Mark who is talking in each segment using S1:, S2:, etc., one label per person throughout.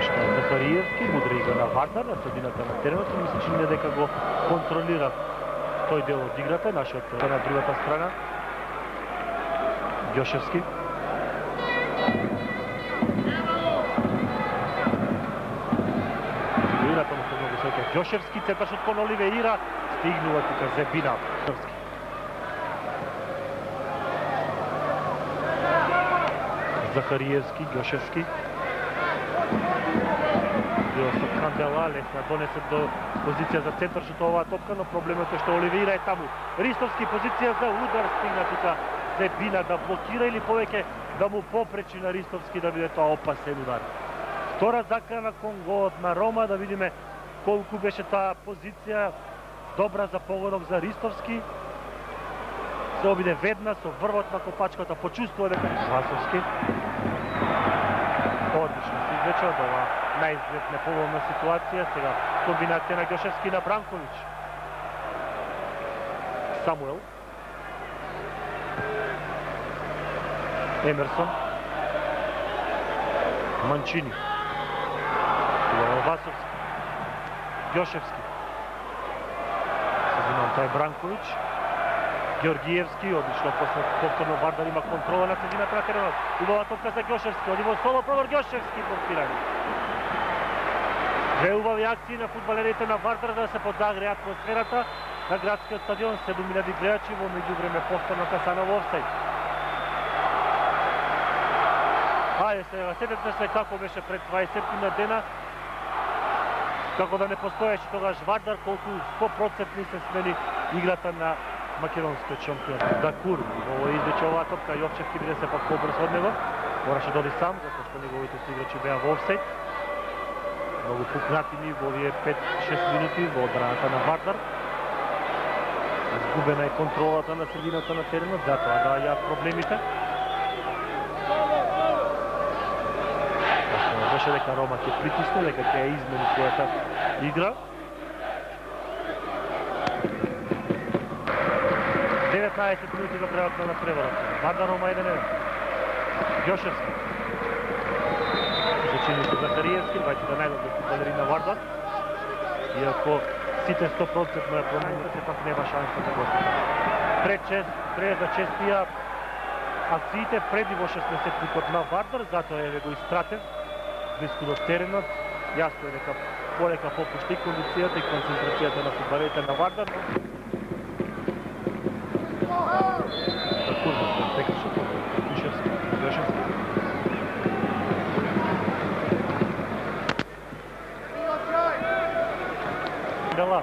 S1: Захариевски, мудра игра на Вардар на средината на теренот, ми се чини дека го контролира тој дел од играта, нашиот на другата страна. Ѓошевски. Играта му се многу среќа. Ѓошевски, центаршот кон Оливеира, стигнува тука Зебина. Захариевски, Ѓошевски. Био со Кандела, лесна донесе до позиција за центаршот оваа топка, но проблемот е што Оливеира е таму. Ристовски позиција за удар, стигна тука Зебина да блокира или повеќе да му попречи на Ристовски да биде тоа опасен удар. Втора закана кон голот на Рома, да видиме колку беше таа позиција добра за погодок за Ристовски. Се обиде ведна со врвот на копачката, почувствува дека Васовски. Одлично се извлече од ова наизглед неповолна ситуација. Сега комбинација на Ѓошевски на Бранковиќ. Самуел. Емерсон. Манчини. Васовски. Ѓошевски. Сезинам тај Бранковиќ. Георгиевски, одлично повторно Вардар има контрола на средината на теренот. Убава топка за Ѓошевски, оди во соло пробор Ѓошевски блокирање. Две убави акции на фудбалерите на Вардар да се подагре атмосферата на градскиот стадион. 7000 гледачи во меѓувреме повторно касана во офсајд. Ајде сега, сетете се како беше пред 20 на дена, како да не постоеше тогаш Вардар, колку 100% се смени играта на македонскиот шампион. Дакур, ово извлече оваа топка, Јовчевски биде се пак побрз од него. Мораше да оди сам, затоа што неговите играчи беа во офсајд. Многу пукнатини во овие 5-6 минути во одбраната на Вардар. Изгубена е контролата на средината на теренот, затоа доаѓаат проблемите. Беше дека Рома ќе притисне, дека ќе ја измени својата игра. 19 минути до крајот на преварот. Вардар Рома 1-1. Ѓошевски. Зачини се Захариевски, двајцата најдобри фудбалери на Вардар. Иако сите 100% ја промените, сепак нема шанса за гостите. Пред за честија акциите преди во 60-никот на Вардар, затоа е го истратен близко до теренот. Јасно е дека полека попушти кондицијата и концентрацијата на фудбалерите на Вардар. Дела.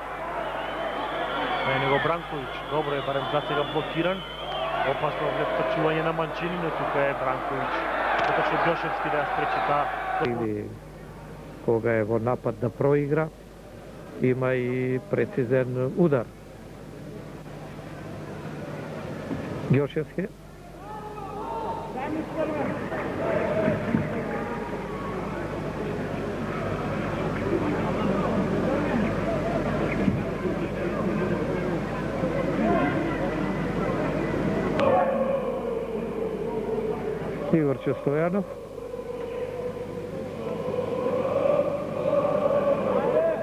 S1: На него Бранковиќ, добро е барем за сега блокиран. Опасно втачување на Манчини, но тука е Бранковиќ. Така што Ѓошевски да ја спречи таа.
S2: Или кога е во напад да проигра, има и прецизен удар. Ѓошевски. Игорче Стојанов.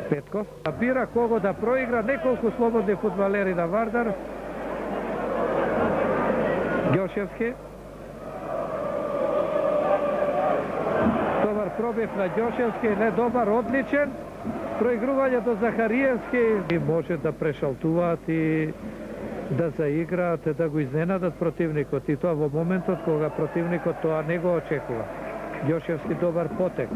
S2: Петков. Бира кого да проигра, неколку слободни фудбалери на Вардар. Ѓошевски. Добар пробив на Ѓошевски, не добар, одличен. Проигрување до Захариевски. И може да прешалтуваат и да заиграат, да го изненадат противникот. И тоа во моментот кога противникот тоа не го очекува. Ѓошевски добар потек.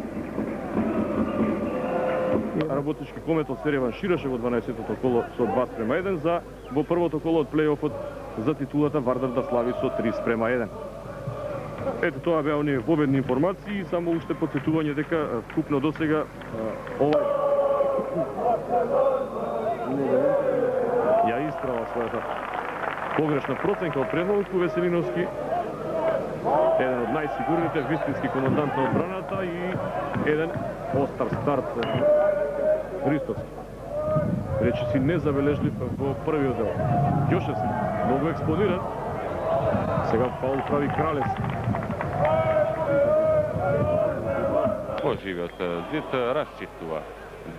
S3: Работнички Кометот се реваншираше во 12-тото коло со 2:1 за во првото коло од плејофот за титулата Вардар да слави со 3:1. Ето тоа беа оние победни информации и само уште потсетување дека вкупно досега овај ја исправа својата погрешна проценка од предводству Веселиновски, еден од најсигурните, вистински командант на одбраната и еден остар старт Ристовски. Речи си незабележлив во првиот дел. Ѓошевски, многу експониран. Сега фаул прави Кралевски.
S4: Во живиот зид расчистува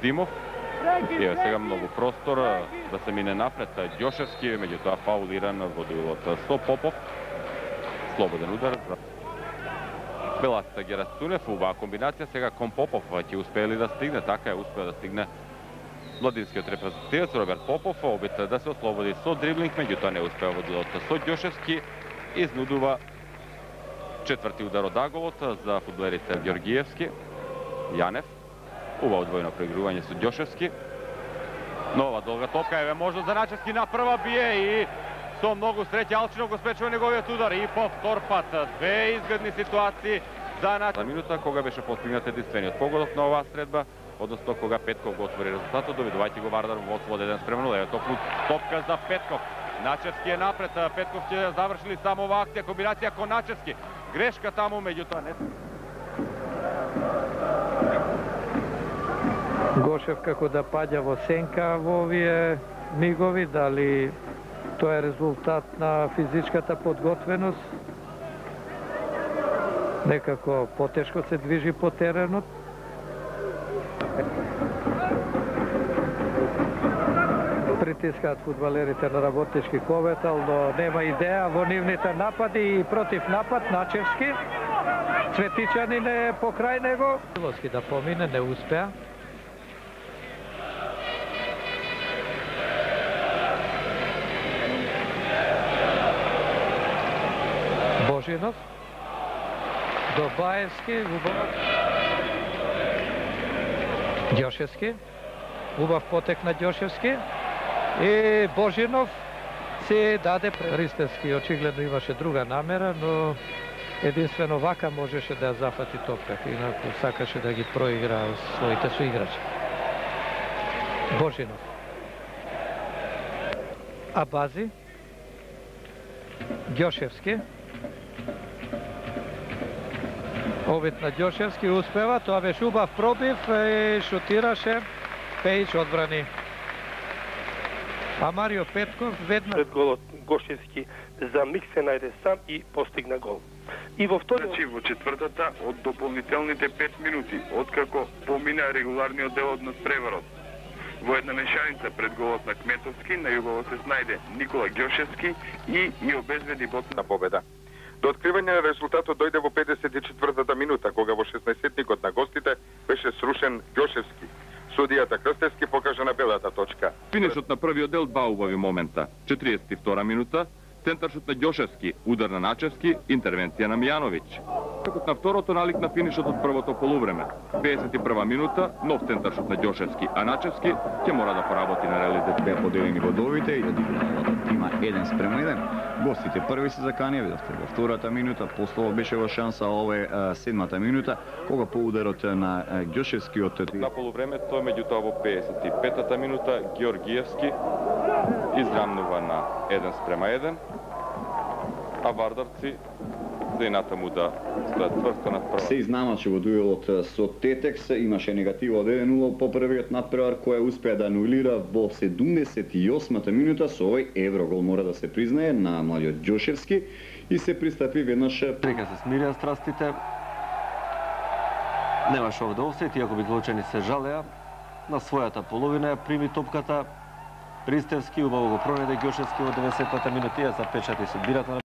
S4: Димов. И сега многу простор да се мине напред Ѓошевски, меѓутоа фаулиран во дуелот со Попов. Слободен удар. Белат Герасцунев, убава комбинација, сега кон Попов ќе успее ли да стигне, така е, успеа да стигне младинскиот репрезентативец Роберт Попов, обид да се ослободи со дриблинг, меѓутоа не успеа во дуелот со Ѓошевски, изнудува четврти удар од аголот за фудбалерите Ѓоргиевски. Јанев, убаво двојно преигрување со Ѓошевски. Нова долга топка, еве можност за Начевски на прва бие и со многу среќа Алчинов го спречува неговиот удар и повтор пат. Две изгледни ситуации за Начевски. Минута кога беше постигнат единствениот погодок на оваа средба, односно кога Петков го отвори резултатот, доведувајќи го Вардар во одство од 1:0. Еве топка за Петков. Начевски е напред, Петков ќе заврши ли само оваа акција, комбинација кон Начевски. Грешка таму, меѓутоа не.
S2: Гошев како да паѓа во сенка во овие мигови, дали тоа е резултат на физичката подготвеност? Некако потешко се движи по теренот. Притискаат фудбалерите на работнички коветал, но нема идеја во нивните напади и против напад Начевски. Цветичанин е покрај него. Воски да помине, не успеа. Божинов. До Баевски, убав. Ѓошевски. Убав потек на Ѓошевски. И Божинов се даде Ристевски. Очигледно имаше друга намера, но единствено вака можеше да ја зафати топката, инаку сакаше да ги проигра своите соиграчи. Божинов. Абази. Ѓошевски. Обид на Ѓошевски успева, тоа беше убав пробив и шутираше. Пејич одбрани. А Марио Петков веднаш
S5: пред голот Гошевски за миг се најде сам и постигна гол. И во вториот,
S6: значи во четвртата од дополнителните 5 минути, откако помина регуларниот дел од надпреварот. Во една мешаница пред голот на Кметовски на југово се снајде Никола Ѓошевски и обезбеди бот на победа. До откривање на резултатот дојде во 54-та минута, кога во 16-тникот на гостите беше срушен Ѓошевски. Судијата Крстевски покажа на белата точка.
S4: Финишот на првиот дел два убави момента. 42 минута, центаршот на Ѓошевски, удар на Начевски, интервенција на Мијановиќ. На второто налик на финишот од првото полувреме. 51 минута, нов центаршот на Ѓошевски, а Начевски ќе мора да поработи на реализација.
S7: Беа поделени водовите и одиграат тима 1:1. Гостите први се заканија, видовте во втората минута, послово беше во шанса, ова е седмата минута, кога по ударот на Ѓошевскиот
S4: на полувремето, меѓутоа во 55-та минута Ѓоргиевски израмнува на 1:1, а вардарци за инатаму да стојат цврсто над прва.
S7: Се изнамачи во дуелот со Тетекс, имаше негатива од 1:0 по првиот надпревар, која успеа да анулира во 78-та минута со овој еврогол, мора да се признае, на младиот Ѓошевски и се пристапи веднаш.
S8: Нека се смирија страстите. Немаше овде офсет, иако Битолчани се жалеа. На својата половина ја прими топката Ристевски, убаво го пронајде Ѓошевски во 90-та минута, ја запечати судбината на